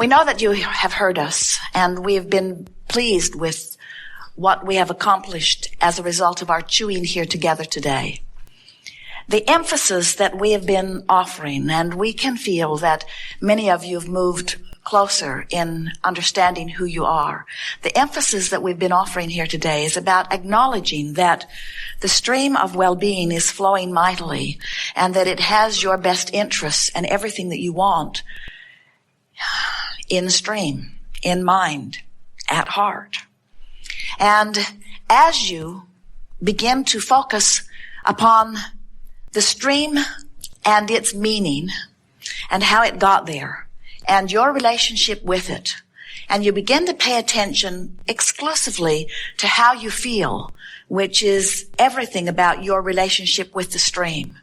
We know that you have heard us, and we have been pleased with what we have accomplished as a result of our chewing here together today. The emphasis that we have been offering, and we can feel that many of you have moved closer in understanding who you are. The emphasis that we've been offering here today is about acknowledging that the stream of well-being is flowing mightily, and that it has your best interests and everything that you want in stream, in mind, at heart. And as you begin to focus upon the stream and its meaning and how it got there and your relationship with it, and you begin to pay attention exclusively to how you feel, which is everything about your relationship with the stream,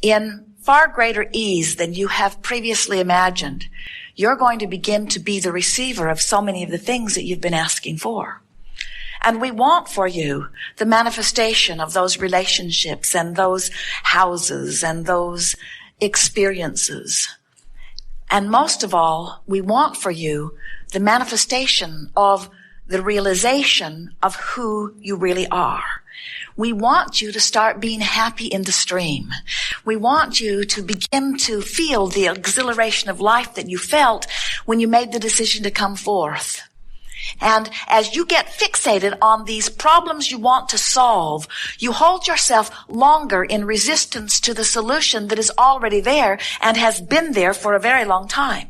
in far greater ease than you have previously imagined, you're going to begin to be the receiver of so many of the things that you've been asking for. And we want for you the manifestation of those relationships and those houses and those experiences. And most of all, we want for you the manifestation of the realization of who you really are. We want you to start being happy in the stream. We want you to begin to feel the exhilaration of life that you felt when you made the decision to come forth. And as you get fixated on these problems you want to solve, you hold yourself longer in resistance to the solution that is already there and has been there for a very long time.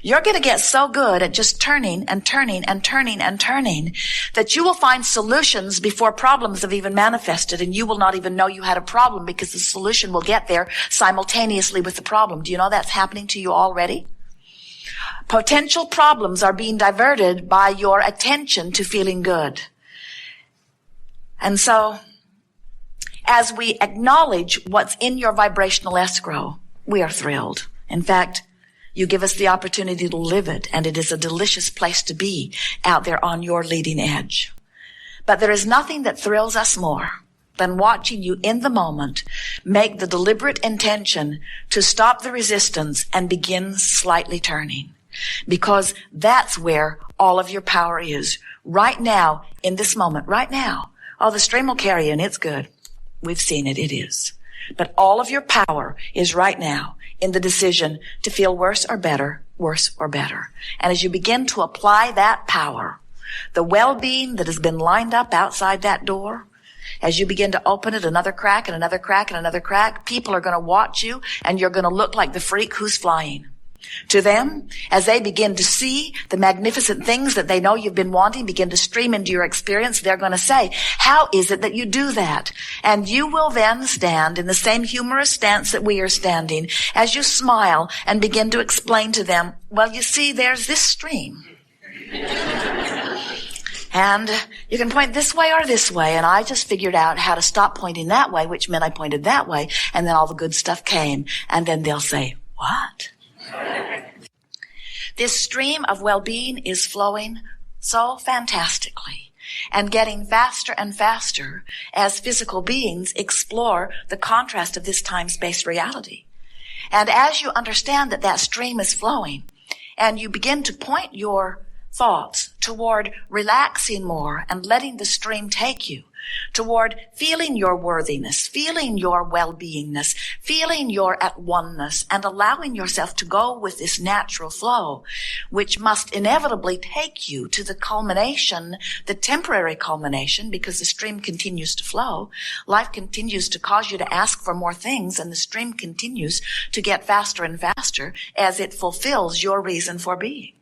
You're going to get so good at just turning and turning and turning and turning that you will find solutions before problems have even manifested, and you will not even know you had a problem because the solution will get there simultaneously with the problem. Do you know that's happening to you already? Potential problems are being diverted by your attention to feeling good. And so, as we acknowledge what's in your vibrational escrow, we are thrilled. In fact, you give us the opportunity to live it, and it is a delicious place to be out there on your leading edge. But there is nothing that thrills us more than watching you in the moment make the deliberate intention to stop the resistance and begin slightly turning. Because that's where all of your power is. Right now, in this moment, right now. Oh, the stream will carry you, and it's good. We've seen it, it is. But all of your power is right now in the decision to feel worse or better, worse or better. And as you begin to apply that power, the well-being that has been lined up outside that door, as you begin to open it another crack and another crack and another crack, people are going to watch you, and you're going to look like the freak who's flying. To them, as they begin to see the magnificent things that they know you've been wanting begin to stream into your experience, they're going to say, how is it that you do that? And you will then stand in the same humorous stance that we are standing as you smile and begin to explain to them, well, you see, there's this stream. And you can point this way or this way, and I just figured out how to stop pointing that way, which meant I pointed that way, and then all the good stuff came. And then they'll say, what? This stream of well-being is flowing so fantastically and getting faster and faster as physical beings explore the contrast of this time-space reality. And as you understand that that stream is flowing and you begin to point your thoughts toward relaxing more and letting the stream take you, toward feeling your worthiness, feeling your well-beingness, feeling your at oneness, and allowing yourself to go with this natural flow, which must inevitably take you to the culmination, the temporary culmination, because the stream continues to flow. Life continues to cause you to ask for more things, and the stream continues to get faster and faster as it fulfills your reason for being.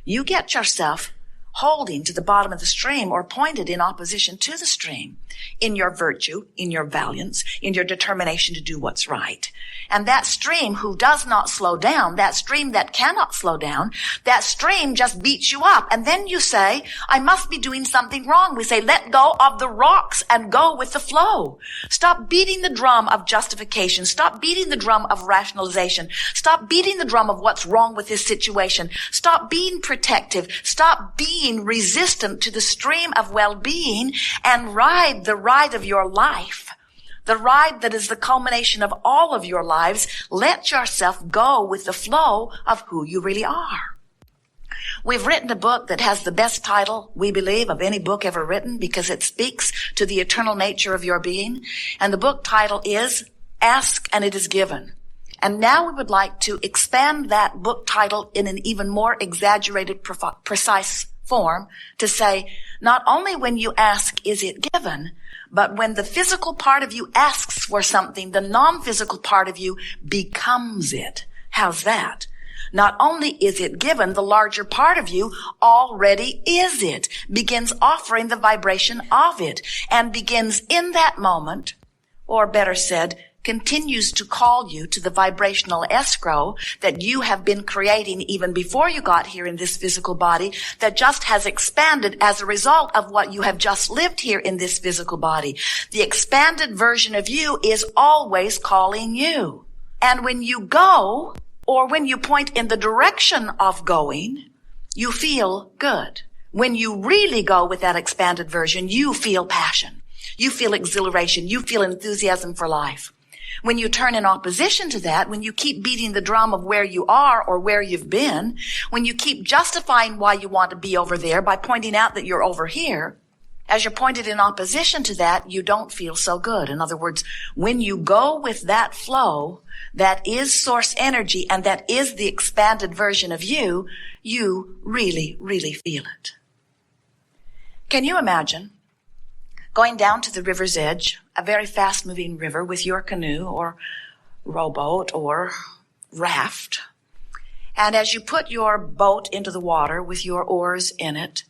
You get yourself holding to the bottom of the stream or pointed in opposition to the stream in your virtue, in your valiance, in your determination to do what's right. And that stream who does not slow down, that stream that cannot slow down, that stream just beats you up. And then you say, I must be doing something wrong. We say, let go of the rocks and go with the flow. Stop beating the drum of justification. Stop beating the drum of rationalization. Stop beating the drum of what's wrong with this situation. Stop being protective. Stop being resistant to the stream of well-being and ride the ride of your life the ride that is the culmination of all of your lives. Let yourself go with the flow of who you really are. We've written a book that has the best title, we believe, of any book ever written because it speaks to the eternal nature of your being. And the book title is Ask and It Is Given. And now we would like to expand that book title in an even more exaggerated, precise form to say, not only when you ask is it given, but when the physical part of you asks for something, the non-physical part of you becomes it. How's that? Not only is it given, the larger part of you already is it, begins offering the vibration of it, and begins in that moment, or better said, continues to call you to the vibrational escrow that you have been creating even before you got here in this physical body, that just has expanded as a result of what you have just lived here in this physical body. The expanded version of you is always calling you. And when you go, or when you point in the direction of going, you feel good. When you really go with that expanded version, you feel passion. You feel exhilaration. You feel enthusiasm for life. When you turn in opposition to that, when you keep beating the drum of where you are or where you've been, when you keep justifying why you want to be over there by pointing out that you're over here, as you're pointed in opposition to that, you don't feel so good. In other words, when you go with that flow, that is source energy and that is the expanded version of you, you really, really feel it. Can you imagine going down to the river's edge, a very fast-moving river, with your canoe or rowboat or raft, and as you put your boat into the water with your oars in it,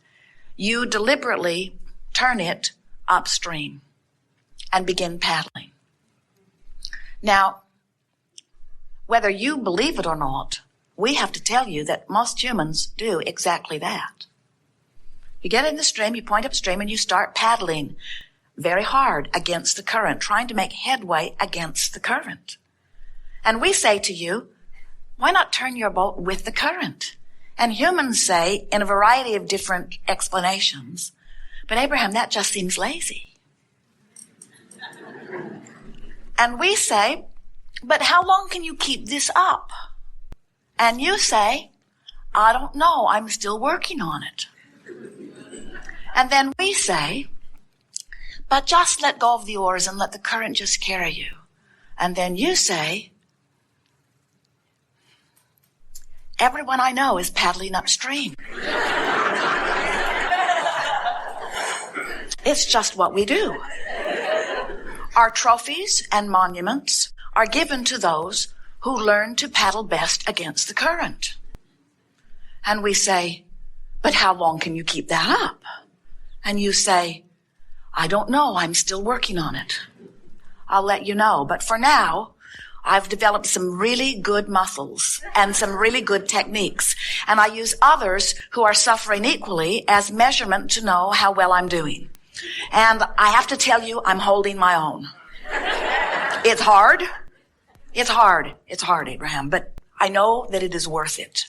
you deliberately turn it upstream and begin paddling. Now, whether you believe it or not, we have to tell you that most humans do exactly that. You get in the stream, you point upstream, and you start paddling very hard against the current, trying to make headway against the current. And we say to you, why not turn your boat with the current? And humans say, in a variety of different explanations, but Abraham, that just seems lazy. And we say, but how long can you keep this up? And you say, I don't know, I'm still working on it. And then we say, but just let go of the oars and let the current just carry you. And then you say, everyone I know is paddling upstream. It's just what we do. Our trophies and monuments are given to those who learn to paddle best against the current. And we say, but how long can you keep that up? And you say, I don't know, I'm still working on it. I'll let you know. But for now, I've developed some really good muscles and some really good techniques. And I use others who are suffering equally as measurement to know how well I'm doing. And I have to tell you, I'm holding my own. It's hard. It's hard. It's hard, Abraham. But I know that it is worth it.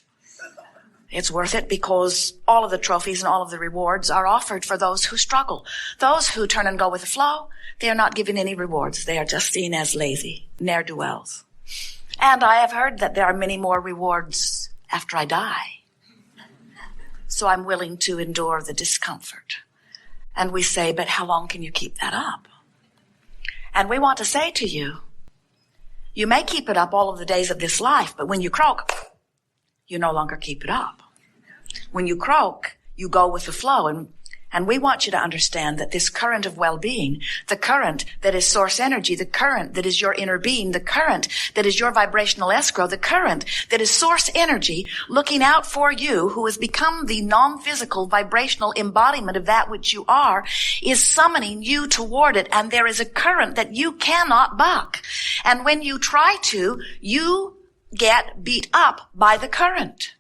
It's worth it because all of the trophies and all of the rewards are offered for those who struggle. Those who turn and go with the flow, they are not given any rewards. They are just seen as lazy, ne'er-do-wells. And I have heard that there are many more rewards after I die. So I'm willing to endure the discomfort. And we say, but how long can you keep that up? And we want to say to you, you may keep it up all of the days of this life, but when you croak, you no longer keep it up. When you croak, you go with the flow. And we want you to understand that this current of well-being, the current that is source energy, the current that is your inner being, the current that is your vibrational escrow, the current that is source energy looking out for you, who has become the non-physical vibrational embodiment of that which you are, is summoning you toward it. And there is a current that you cannot buck. And when you try to, you get beat up by the current.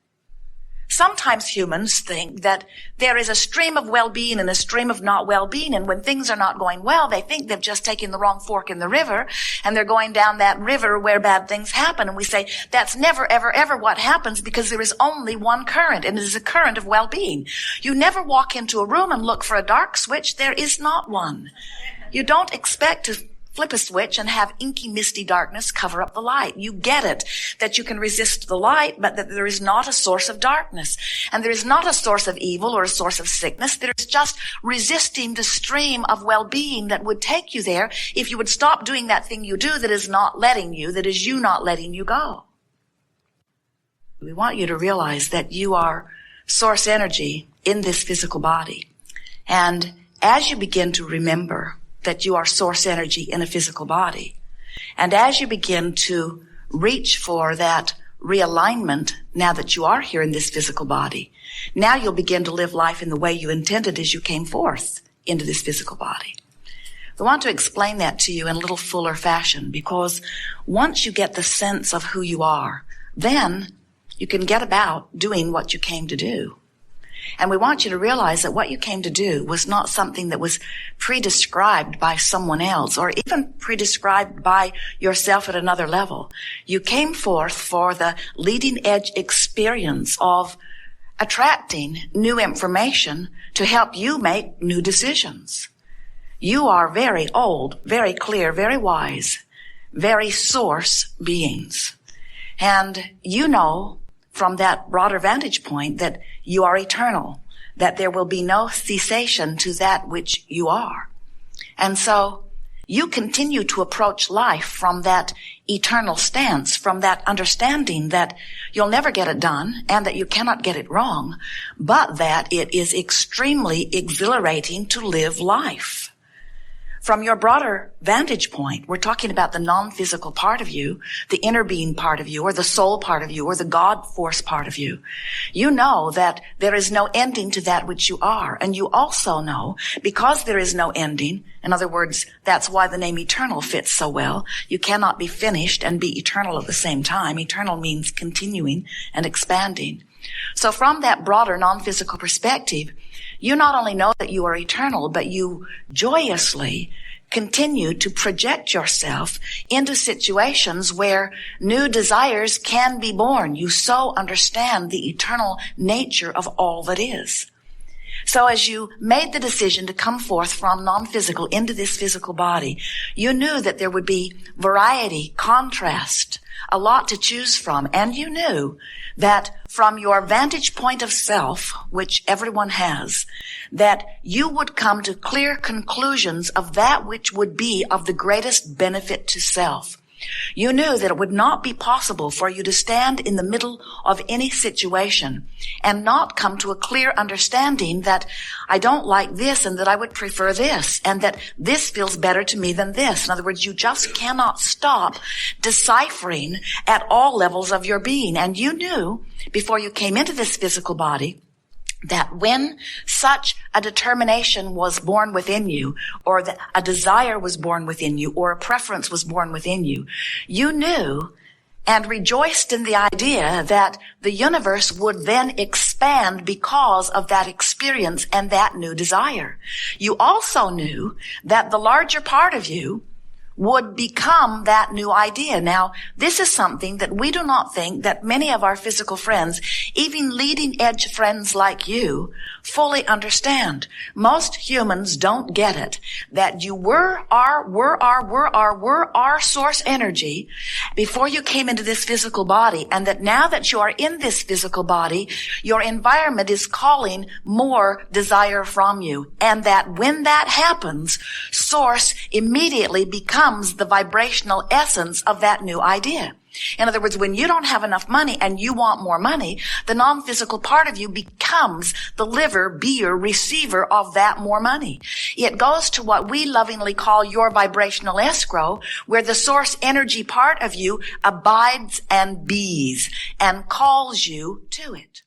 Sometimes humans think that there is a stream of well-being and a stream of not well-being, and when things are not going well, they think they've just taken the wrong fork in the river, and they're going down that river where bad things happen. And we say, that's never, ever, ever what happens, because there is only one current, and it is a current of well-being. You never walk into a room and look for a dark switch. There is not one. You don't expect to flip a switch and have inky, misty darkness cover up the light. You get it, that you can resist the light, but that there is not a source of darkness. And there is not a source of evil or a source of sickness. There is just resisting the stream of well-being that would take you there if you would stop doing that thing you do that is not letting you, that is you not letting you go. We want you to realize that you are source energy in this physical body. And as you begin to remember that you are source energy in a physical body, and as you begin to reach for that realignment now that you are here in this physical body, now you'll begin to live life in the way you intended as you came forth into this physical body. I want to explain that to you in a little fuller fashion, because once you get the sense of who you are, then you can get about doing what you came to do. And we want you to realize that what you came to do was not something that was pre-described by someone else or even pre-described by yourself at another level. You came forth for the leading edge experience of attracting new information to help you make new decisions. You are very old, very clear, very wise, very source beings. And you know from that broader vantage point that you are eternal, that there will be no cessation to that which you are. And so you continue to approach life from that eternal stance, from that understanding that you'll never get it done and that you cannot get it wrong, but that it is extremely exhilarating to live life. From your broader vantage point, we're talking about the non-physical part of you, the inner being part of you, or the soul part of you, or the God force part of you. You know that there is no ending to that which you are. And you also know, because there is no ending, in other words, that's why the name eternal fits so well. You cannot be finished and be eternal at the same time. Eternal means continuing and expanding. So from that broader non-physical perspective, you not only know that you are eternal, but you joyously continue to project yourself into situations where new desires can be born. You so understand the eternal nature of all that is. So as you made the decision to come forth from non-physical into this physical body, you knew that there would be variety, contrast, a lot to choose from, and you knew that from your vantage point of self, which everyone has, that you would come to clear conclusions of that which would be of the greatest benefit to self. You knew that it would not be possible for you to stand in the middle of any situation and not come to a clear understanding that I don't like this and that I would prefer this and that this feels better to me than this. In other words, you just cannot stop deciphering at all levels of your being. And you knew before you came into this physical body that when such a determination was born within you, or that a desire was born within you, or a preference was born within you, you knew and rejoiced in the idea that the universe would then expand because of that experience and that new desire. You also knew that the larger part of you would become that new idea. Now, this is something that we do not think that many of our physical friends, even leading edge friends like you, fully understand. Most humans don't get it, that you were our source energy before you came into this physical body, and that now that you are in this physical body, your environment is calling more desire from you. And that when that happens, source immediately becomes the vibrational essence of that new idea. In other words, when you don't have enough money and you want more money, the non-physical part of you becomes the liver, beer, receiver of that more money. It goes to what we lovingly call your vibrational escrow, where the source energy part of you abides and bees and calls you to it.